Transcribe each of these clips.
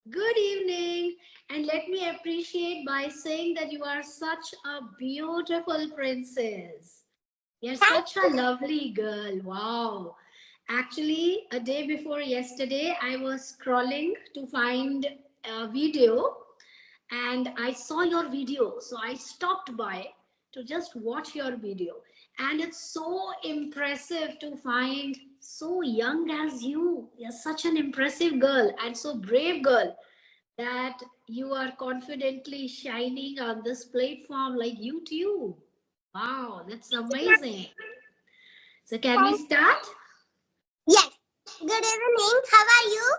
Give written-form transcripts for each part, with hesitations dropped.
Good evening. And let me appreciate by saying that you are such a beautiful princess. You're Thank such a you. lovely girl. Wow. Actually, a day before yesterday, I was scrolling to find a video and I saw your video. So I stopped by to just watch your video. And it's so impressive to find so young as you. You're such an impressive girl and so brave girl that you are confidently shining on this platform like YouTube. Wow, that's amazing. So can we Thank start? Yes. Good evening. How are you?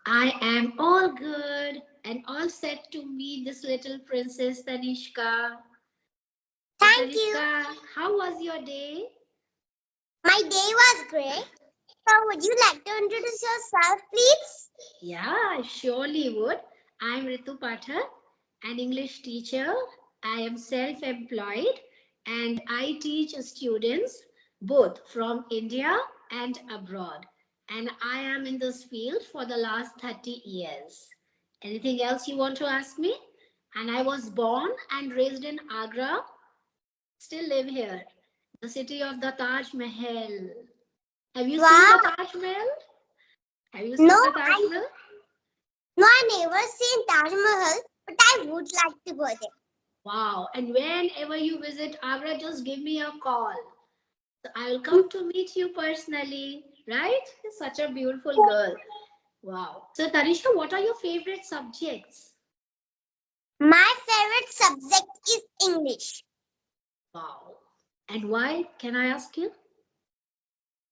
I am all good and all set to meet this little princess Tanishka. So Thank you. Tanishka, how was your day? My day was great. So, would you like to introduce yourself, please? Yeah, I surely would. I'm Ritu Pathak, an English teacher. I am self-employed and I teach students both from India and abroad. And I am in this field for the last 30 years. Anything else you want to ask me? And I was born and raised in Agra, still live here, the city of the Taj Mahal. Have you seen Wow. the Taj Mahal? Have you No, seen the Taj I Mahal? no, I never seen Taj Mahal, but I would like to go there. Wow. And whenever you visit Agra, just give me a call. So I will come to meet you personally. Right? You're such a beautiful girl. Wow. So Tanisha, what are your favorite subjects? My favorite subject is English Wow. And why? Can I ask you?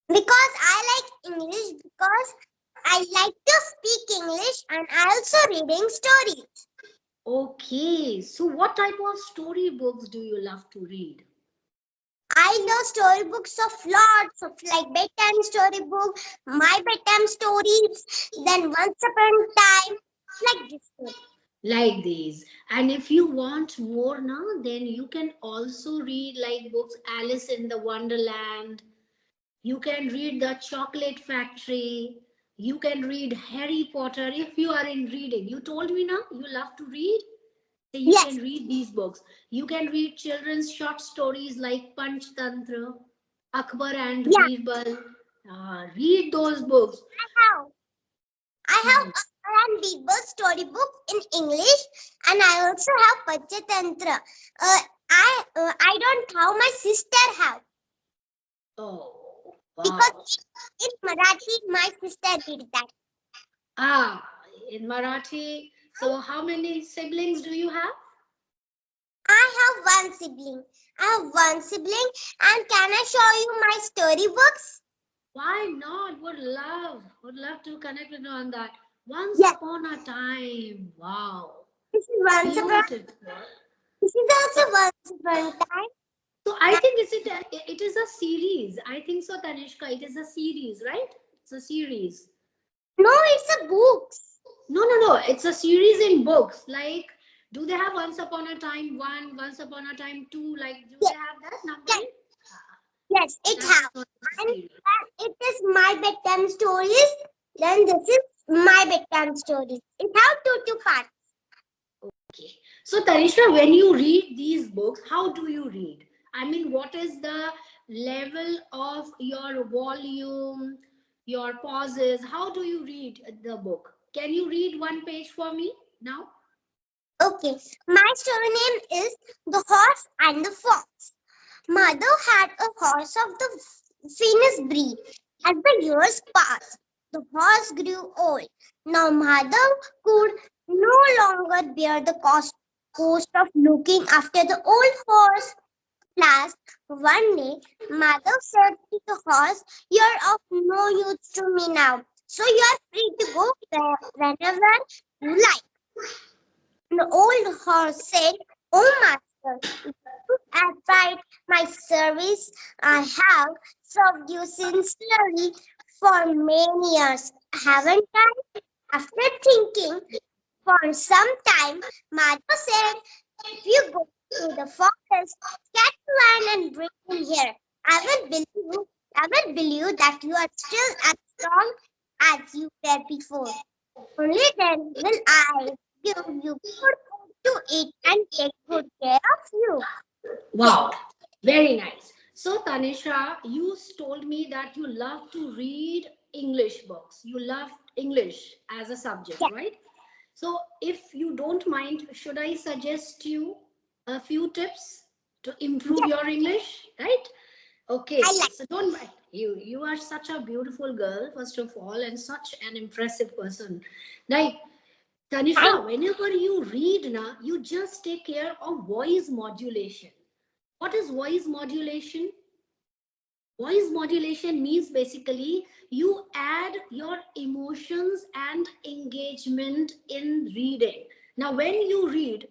because I like English because I like to speak English and I also reading stories. Okay. So what type of story books do you love to read? I love storybooks of lots of like bedtime storybook, my bedtime stories, then once upon a time, like this story. Like these. And if you want more now, then you can also read like books Alice in the Wonderland. You can read The Chocolate Factory. You can read Harry Potter if you are in reading. You told me now you love to read. So you can Yes, read these books. You can read children's short stories like Panch Tantra, Akbar and yeah, Birbal. Read those books. I have. I have Hmm. and Bible storybook in English, and I also have Panchatantra. I don't have. My sister have Oh, wow. because in Marathi my sister did that. Ah, in Marathi. So how many siblings do you have? I have one sibling. I have one sibling, and can I show you my storybooks? Why not? Would love to connect with you on that. Once Yes, upon a time. Wow. this is once upon. Beautiful. This is also once upon a time. So I think it is a series. I think so, Tanishka. It is a series, right? It's a series. No, it's a books. No. It's a series in books. Like, do they have Once Upon a Time 1, Once Upon a Time 2? Like, do Yes, they have that yes, numbering? yes, it That's has. not a And series. it is my bedtime stories. Then this is my bedtime stories. It have two parts. Okay. So, Tanisha, when you read these books, how do you read? I mean, what is the level of your volume, your pauses? How do you read the book? Can you read one page for me now? Okay, my story name is The Horse and the Fox. Mother had a horse of the finest breed. As the years passed, the horse grew old. Now mother could no longer bear the cost of looking after the old horse. Last one day, mother said to the horse, "You're of no use to me now, so you are free to go whenever you like." The old horse said, "Oh, master, at right my service, I have served you sincerely for many years, haven't I?" After thinking for some time, mother said, "If you go to the forest, catch one and bring him here. I will believe that you are still as strong as you were before." Only then will I give you good food to eat and take good care of you. Yes. Wow, very nice. So, Tanisha, you told me that you love to read English books. You love English as a subject, Yes. right? So, if you don't mind, should I suggest you a few tips to improve Yes. your English, right? I Okay, like. so don't mind. You are such a beautiful girl, first of all, and such an impressive person. Like Thank. Tanisha, whenever you read, na, you just take care of voice modulation. What is voice modulation? Voice modulation means basically you add your emotions and engagement in reading. Now, when you read,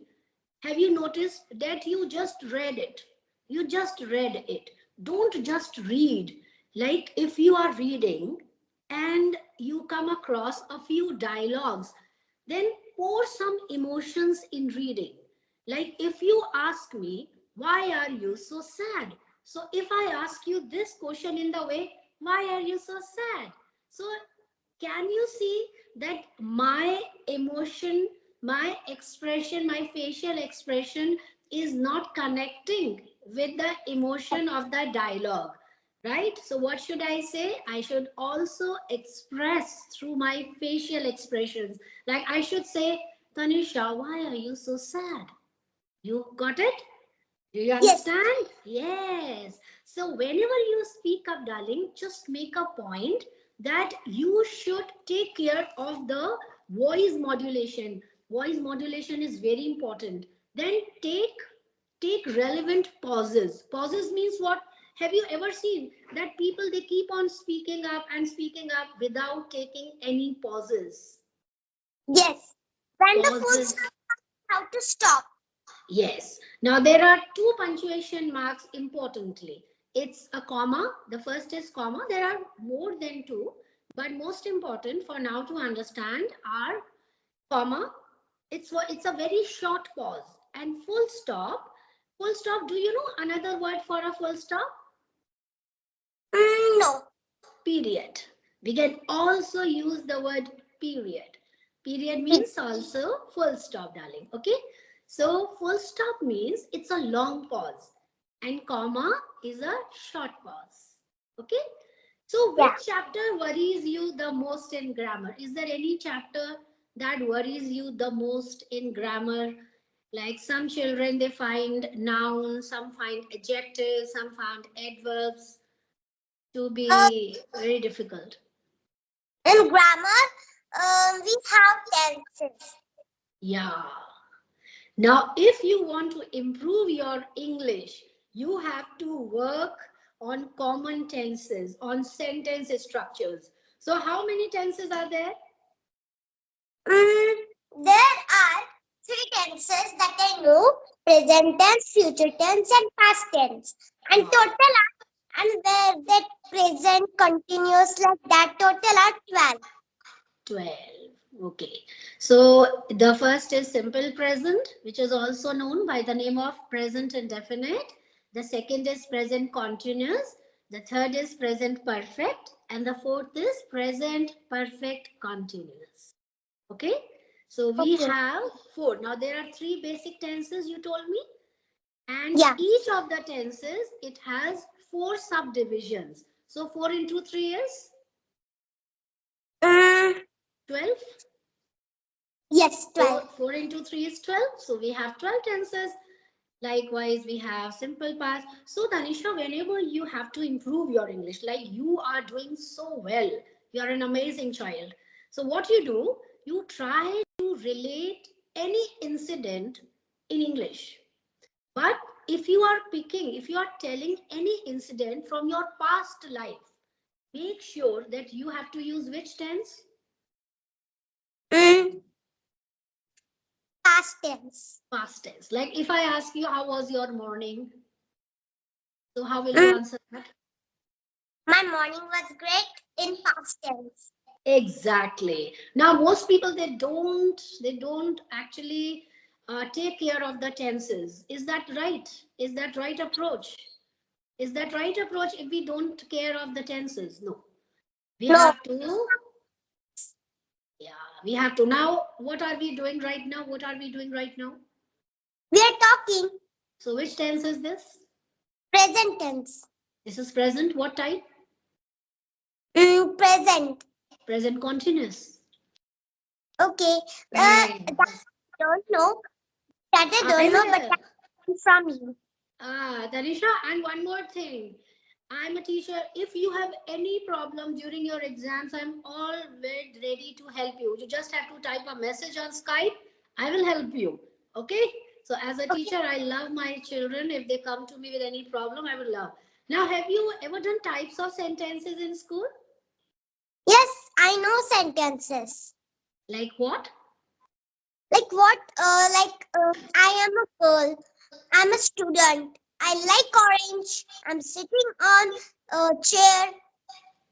have you noticed that you just read it? You just read it. Don't just read. Like if you are reading and you come across a few dialogues, then pour some emotions in reading. Like if you ask me, why are you so sad? So if I ask you this question in the way, why are you so sad? So can you see that my emotion, my expression, my facial expression is not connecting with the emotion of the dialogue, right? So what should I say? I should also express through my facial expressions. Like I should say, Tanisha, why are you so sad? You got it? Do you Yes. understand? Yes. So whenever you speak up, darling, just make a point that you should take care of the voice modulation. Voice modulation is very important. Then take relevant pauses. Pauses means what? Have you ever seen that people they keep on speaking up without taking any pauses? Yes. When the full Pauses. stop, how to stop. Yes. Now there are two punctuation marks importantly. It's a comma. The first is comma. There are more than two, but most important for now to understand are comma. It's a very short pause and full stop. Full stop. Do you know another word for a full stop? No. Period. We can also use the word period. Period means also full stop, darling. Okay. So full stop means it's a long pause and comma is a short pause. Okay. So Yeah. which chapter worries you the most in grammar? Is there any chapter that worries you the most in grammar? Like some children, they find nouns, some find adjectives, some find adverbs to Uh, be very difficult. in grammar, we have tenses. Yeah. Now, if you want to improve your English, you have to work on common tenses, on sentence structures. So, how many tenses are there? Mm, there are three tenses that I know: present tense, future tense, and past tense. And Wow. total are, and where that present continuous like that, total are 12. 12. Okay. So, the first is simple present, which is also known by the name of present indefinite. The second is present continuous. The third is present perfect. And the fourth is present perfect continuous. Okay. So we Okay. have four. Now there are three basic tenses you told me. And Yeah. each of the tenses, it has four subdivisions. So 4 into 3 is Mm, 12. yes, 12. 4 into 3 is 12. So we have 12 tenses. Likewise, we have simple past. So Tanisha, whenever you have to improve your English, like you are doing so well, you are an amazing child. So what you do, you try to relate any incident in English. But if you are telling any incident from your past life, make sure that you have to use which tense? Mm, past tense. Past tense. Like if I ask you, how was your morning? So how will you Mm, answer that? my morning was great in past tense. Exactly. Now, most people they don't actually take care of the tenses. Is that right? Is that right approach? Is that right approach? If we don't care of the tenses, no. We No. have to, yeah. we have to. Now, what are we doing right now? What are we doing right now? We are talking. So which tense is this? Present tense. This is present. What type? Present. Present continuous. Okay. Right. That I don't know. That I I don't know, but will. that's from you. Tanisha, and one more thing. I'm a teacher. If you have any problem during your exams, I'm always ready to help you. You just have to type a message on Skype. I will help you. Okay? So as a Okay. teacher, I love my children. If they come to me with any problem, I will love. Now, have you ever done types of sentences in school? Yes, I know sentences. Like what? Like what? I am a girl. I'm a student. I like orange. I'm sitting on a chair.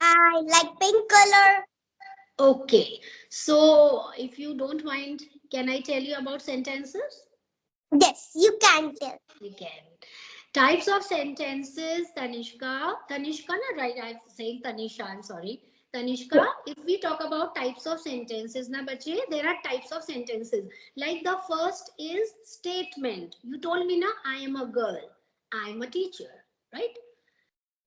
I like pink color. Okay. So if you don't mind, can I tell you about sentences? Yes, you can tell. You can. Types of sentences, Tanishka. Tanishka, na right? I'm saying Tanisha. I'm sorry. Tanishka, if we talk about types of sentences, na bache, there are types of sentences. Like the first is statement. You told me, na, I am a girl. I am a teacher, right?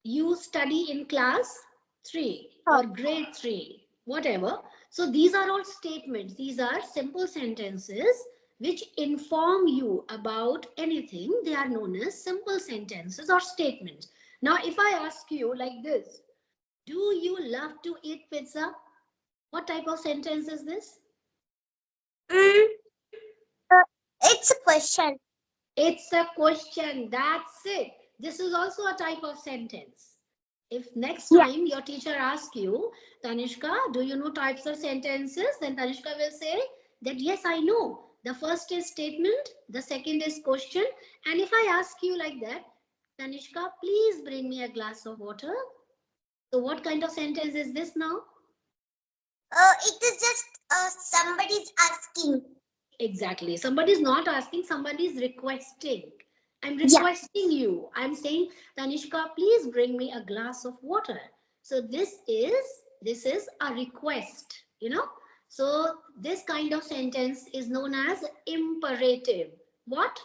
You study in class 3 Oh, or grade 3, whatever. So these are all statements. These are simple sentences which inform you about anything. They are known as simple sentences or statements. Now, if I ask you like this, do you love to eat pizza? What type of sentence is this? mm, it's a question. It's a question. That's it. This is also a type of sentence. If next Yeah. time your teacher asks you, Tanishka, do you know types of sentences? Then Tanishka will say that yes, I know. The first is statement, the second is question. And if I ask you like that, Tanishka, please bring me a glass of water. So what kind of sentence is this now? It is just somebody's asking. Exactly. Somebody is not asking, somebody is requesting. I'm Yeah. requesting you. I'm saying, Tanishka, please bring me a glass of water. So this is a request, you know. So this kind of sentence is known as imperative. What?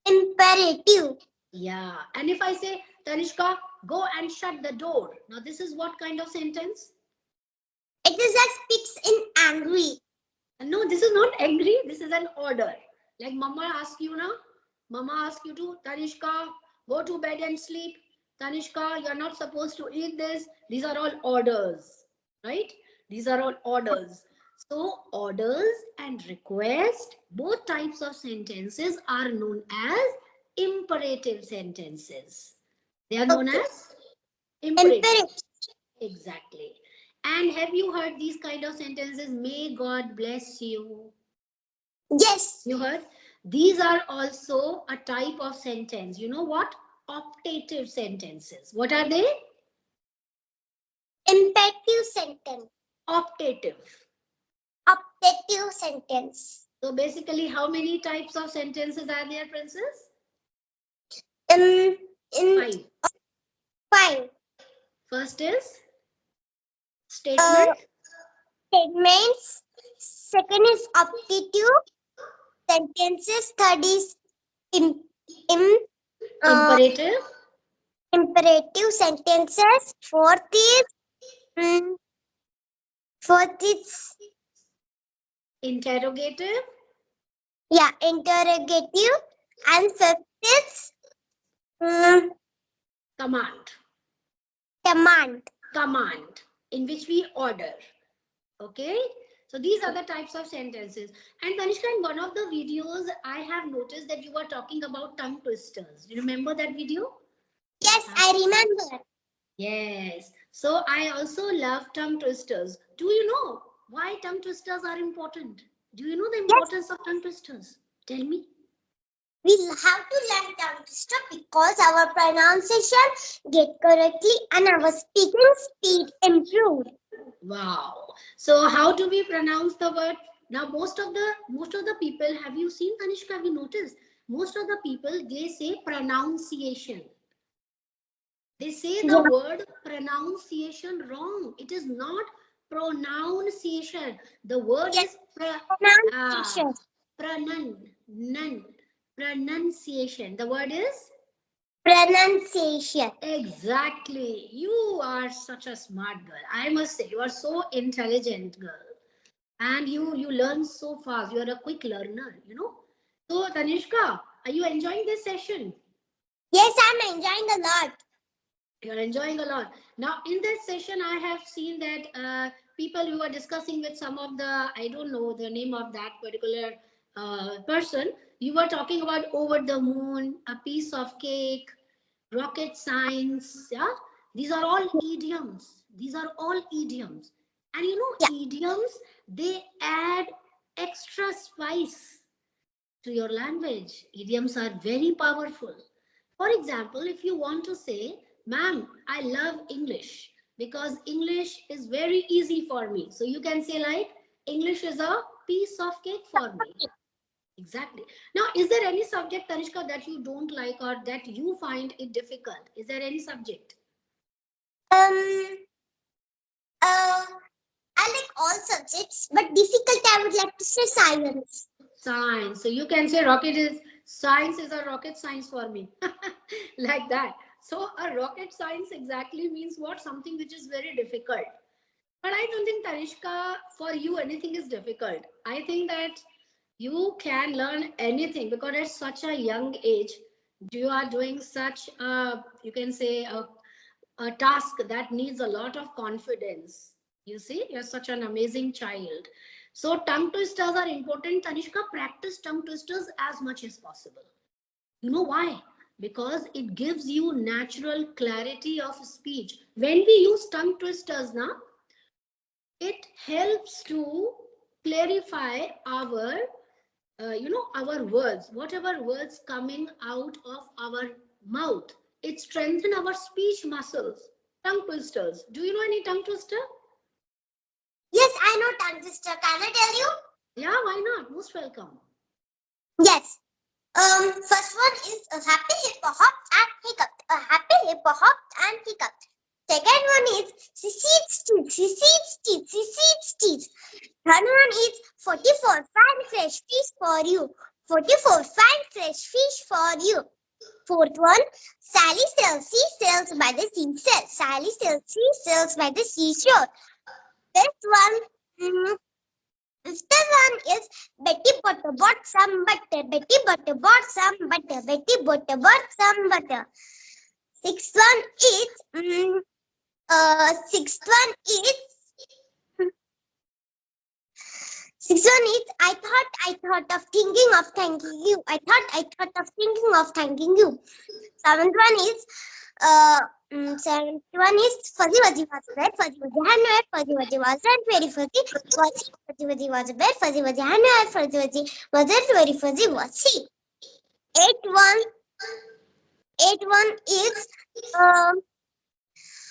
Imperative. Yeah. And if I say, Tanishka, go and shut the door. Now this is what kind of sentence? It is that speaks in angry. No, this is not angry. This is an order. Like mama asks you now. Mama asks you to, Tanishka, go to bed and sleep. Tanishka, you're not supposed to eat this. These are all orders, right? These are all orders. So orders and request, both types of sentences are known as imperative sentences. They are known Okay. as imperative. Imperative. Exactly. And have you heard these kind of sentences? May God bless you. Yes. You heard? These are also a type of sentence. You know what? Optative sentences. What are they? Imperative sentence. Optative. Optative sentence. So basically, how many types of sentences are there, Princess? In 5. 5. First is statement. Statements. Second is optative sentences. Third is im, im, Imperative. imperative sentences. Fourth is Interrogative. interrogative, and fifth is Command. command. In which we order. Okay. So these are the types of sentences. And Tanishka, in one of the videos, I have noticed that you were talking about tongue twisters. You remember that video? Yes, I remember. Yes. So I also love tongue twisters. Do you know why tongue twisters are important? Do you know the importance of tongue twisters? Tell me. We have to learn tongue twister because our pronunciation get correctly and our speaking speed improved. Wow. So how do we pronounce the word? Now most of the people, have you seen, Tanishka, have you noticed? Most of the people, they say pronunciation. They say the Yeah. word pronunciation wrong. It is not Pronunciation. The word Yes, is pronunciation. pronunciation. The word is Pronunciation. exactly. You are such a smart girl. I must say, you are so intelligent girl, and you learn so fast. You are a quick learner. You know. So Tanishka, are you enjoying this session? Yes, I'm enjoying a lot. You're enjoying a lot. Now, in this session, I have seen that people you were discussing with some of the, I don't know the name of that particular person, you were talking about over the moon, a piece of cake, rocket science. Yeah, these are all idioms. These are all idioms. And you Yeah. know, idioms, they add extra spice to your language. Idioms are very powerful. For example, if you want to say, ma'am, I love English because English is very easy for me. So you can say, like, English is a piece of cake for me. Exactly. Now, is there any subject, Tanishka, that you don't like or that you find it difficult? Is there any subject? Um. Uh. I like all subjects, but difficult I would like to say science. Science. So you can say rocket is science is a rocket science for me. Like that. So a rocket science exactly means what? Something which is very difficult. But I don't think Tanishka, for you anything is difficult. I think that you can learn anything because at such a young age, you are doing such a, you can say a task that needs a lot of confidence. You see, you're such an amazing child. So tongue twisters are important. Tanishka, practice tongue twisters as much as possible. You know why? Because it gives you natural clarity of speech. When we use tongue twisters now, it helps to clarify our our words, whatever words coming out of our mouth. It strengthens our speech muscles. Tongue twisters, do you know any tongue twister? Yes, I know tongue twister. Can I tell you? Yeah, why not? Most welcome. Yes. First one is a happy hippo hopped and hiccuped. A happy hippo hopped and hiccuped. Second one is she seeds teeth, she seeds teeth, she seeds teeth. Third one is 44 fine fresh fish for you. 44 fine fresh fish for you. Fourth one, Sally sells seashells by the seashore. Sally sells seashells by the seashore. Fifth one, fifth one is Betty Butter bought some butter. Betty Butter bought some butter. Betty Butter bought some butter. Sixth one is sixth one is sixth one is I thought of thinking of thanking you. I thought of thinking of thanking you. Seventh one is seventh one is fuzzy wuzzy was a bear, fuzzy wuzzy had no head, fuzzy wuzzy was red, very fuzzy was he. Fuzzy wuzzy was a bear, fuzzy wuzzy had no head, fuzzy wuzzy was red, very fuzzy was he. Eighth one is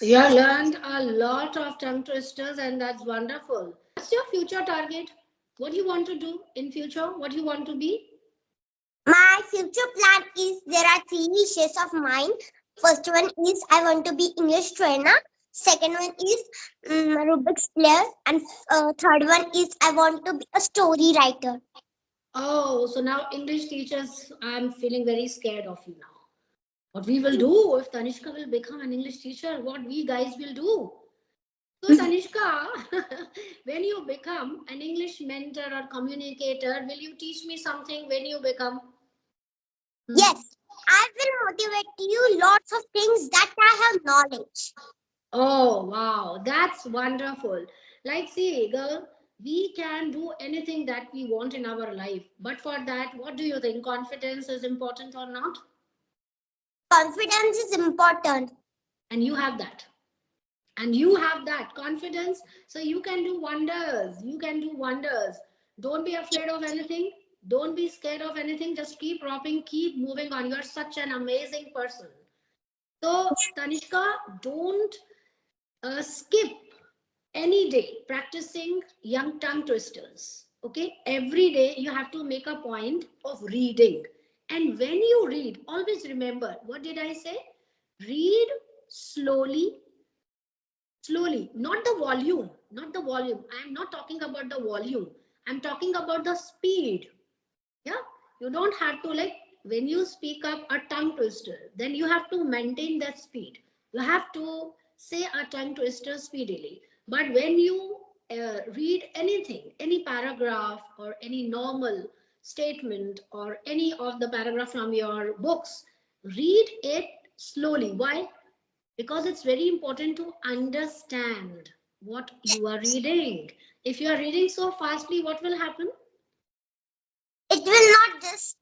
You have learned a lot of tongue twisters, and that's wonderful. What's your future target? What do you want to do in future? What do you want to be? my future plan is there are three wishes of mine. First one is I want to be English trainer. Second one is Rubik's player, and third one is I want to be a story writer. Oh, so now English teachers, I'm feeling very scared of you now. What we will do if Tanishka will become an English teacher, what we guys will do. So Tanishka, when you become an English mentor or communicator, will you teach me something when you become? Yes, I will motivate you lots of things that I have knowledge. Oh, wow, that's wonderful. Like, see, girl, we can do anything that we want in our life. But for that, what do you think? Confidence is important or not? Confidence is important. And you have that. And you have that confidence. So you can do wonders. You can do wonders. Don't be afraid of anything. Don't be scared of anything. Just keep rocking, keep moving on. You're such an amazing person. So, Tanishka, don't skip any day practicing young tongue twisters. Okay, every day you have to make a point of reading, and when you read, always remember, what did I say? Read slowly, slowly, not the volume. not the volume. I am not talking about the volume. I'm talking about the speed. Yeah, you don't have to, like, when you speak up a tongue twister, then you have to maintain that speed. You have to say a tongue twister speedily. But when you read anything, any paragraph or any normal statement or any of the paragraph from your books, read it slowly. Why? Because it's very important to understand what you are reading. If you are reading so fastly, what will happen? It will not just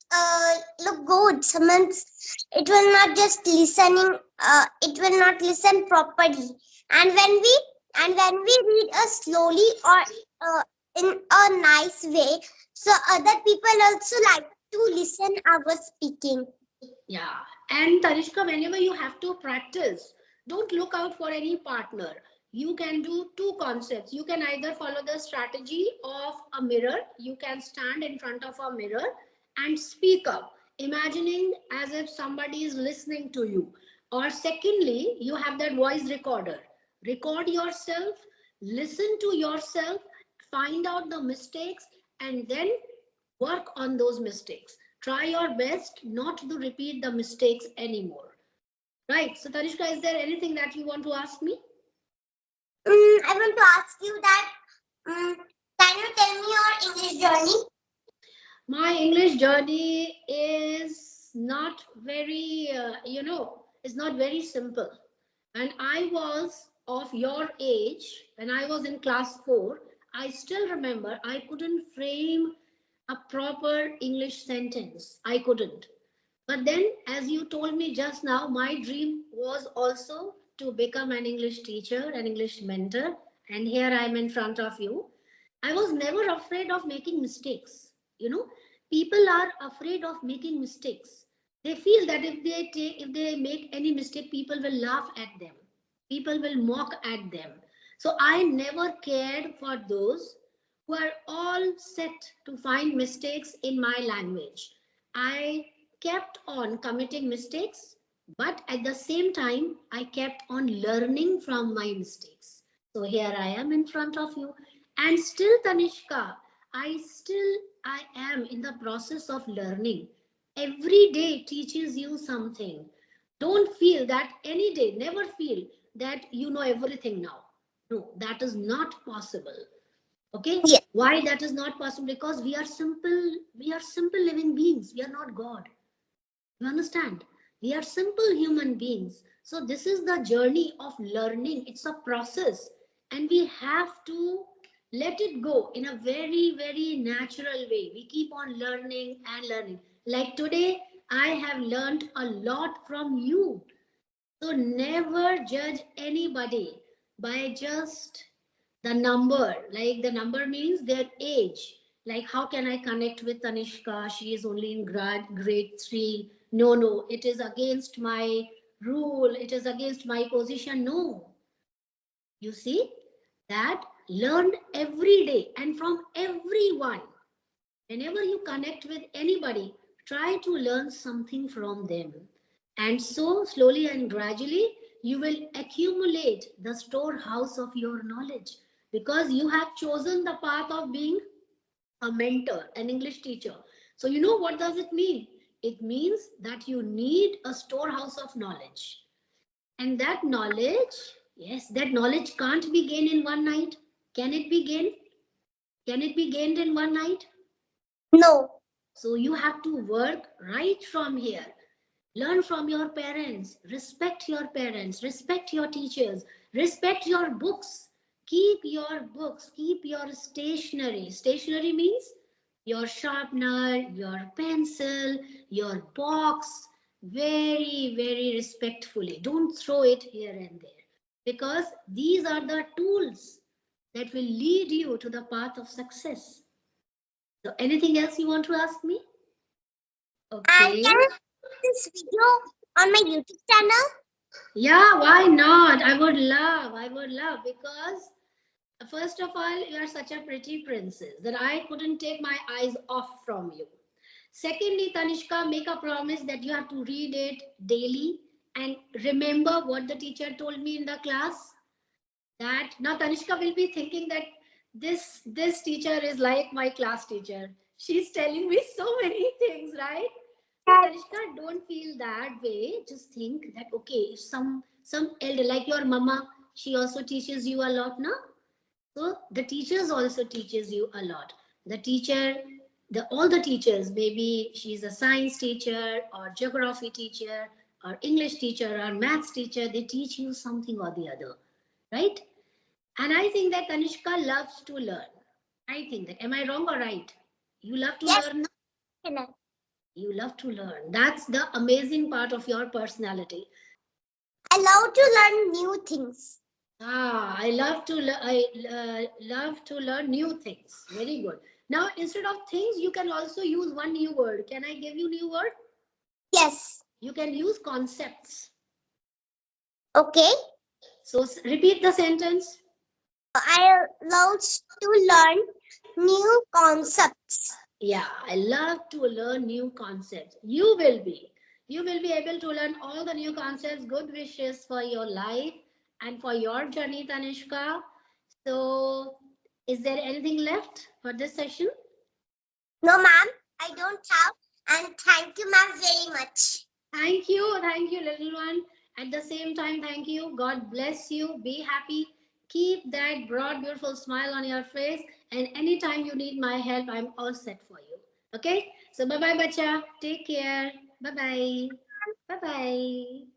look good. Means it will not just listening. It will not listen properly. And when we read slowly or in a nice way, so other people also like to listen our speaking. Yeah. And Tanishka, whenever you have to practice, don't look out for any partner. You can do two concepts. You can either follow the strategy of a mirror, you can stand in front of a mirror and speak up, imagining as if somebody is listening to you. Or secondly, you have that voice recorder. Record yourself, listen to yourself, find out the mistakes, and then work on those mistakes. Try your best not to repeat the mistakes anymore. Right. So, Tanishka, is there anything that you want to ask me? I want to ask you that. Can you tell me your English journey? My English journey is not very, is not very simple. When I was of your age, when I was in class 4, I still remember I couldn't frame a proper English sentence. I couldn't. But then, as you told me just now, my dream was also to become an English teacher, an English mentor, and here I am in front of you. I was never afraid of making mistakes. You know, people are afraid of making mistakes. They feel that if they make any mistake, people will laugh at them. People will mock at them. So I never cared for those who are all set to find mistakes in my language. I kept on committing mistakes, but at the same time, I kept on learning from my mistakes. So here I am in front of you. And still, Tanishka, I am in the process of learning. Every day teaches you something. Don't feel that any day, never feel that you know everything now. No, that is not possible. Okay? Yes. Why that is not possible? Because we are simple living beings. We are not God. You understand? We are simple human beings. So this is the journey of learning. It's a process. And we have to let it go in a very, very natural way. We keep on learning and learning. Like today, I have learned a lot from you. So never judge anybody by just the number. Like the number means their age. Like how can I connect with Tanishka? She is only in grade 3. No, no, it is against my rule. It is against my position. No. You see that learn every day and from everyone. Whenever you connect with anybody, try to learn something from them. And so, slowly and gradually, you will accumulate the storehouse of your knowledge because you have chosen the path of being a mentor, an English teacher. So, you know what does it mean? It means that you need a storehouse of knowledge. And that knowledge, yes, that knowledge can't be gained in one night. Can it be gained? Can it be gained in one night? No. So you have to work right from here. Learn from your parents, respect your parents, respect your teachers, respect your books. Keep your books, keep your stationery. Stationery means your sharpener, your pencil, your box, very, very respectfully. Don't throw it here and there because these are the tools that will lead you to the path of success. So, anything else you want to ask me? And Okay. can I put this video on my YouTube channel? Yeah, why not? I would love because first of all, you are such a pretty princess that I couldn't take my eyes off from you. Secondly, Tanishka, make a promise that you have to read it daily and remember what the teacher told me in the class. That now Tanishka will be thinking that this teacher is like my class teacher. She's telling me so many things, right? So Yes. Tanishka, don't feel that way. Just think that okay, if some elder like your mama, she also teaches you a lot, no? So the teachers also teaches you a lot. The teacher, the all the teachers, maybe she's a science teacher or geography teacher or English teacher or maths teacher, they teach you something or the other, right? And I think that Tanishka loves to learn. I think that, am I wrong or right? You love to Yes. learn. Correct. You love to learn. That's the amazing part of your personality. I love to learn new things. I love to love to learn new things. Very good. Now, instead of things, you can also use one new word. Can I give you new word? Yes. You can use concepts. Okay. So repeat the sentence. I love to learn new concepts. Yeah, I love to learn new concepts. You will be. You will be able to learn all the new concepts. Good wishes for your life and for your journey, Tanishka. So, is there anything left for this session? No, ma'am, I don't have. And thank you, ma'am, very much. Thank you, little one. At the same time, thank you. God bless you. Be happy. Keep that broad, beautiful smile on your face. And anytime you need my help, I'm all set for you. Okay? So, bye bye, bacha. Take care. Bye bye. Bye bye.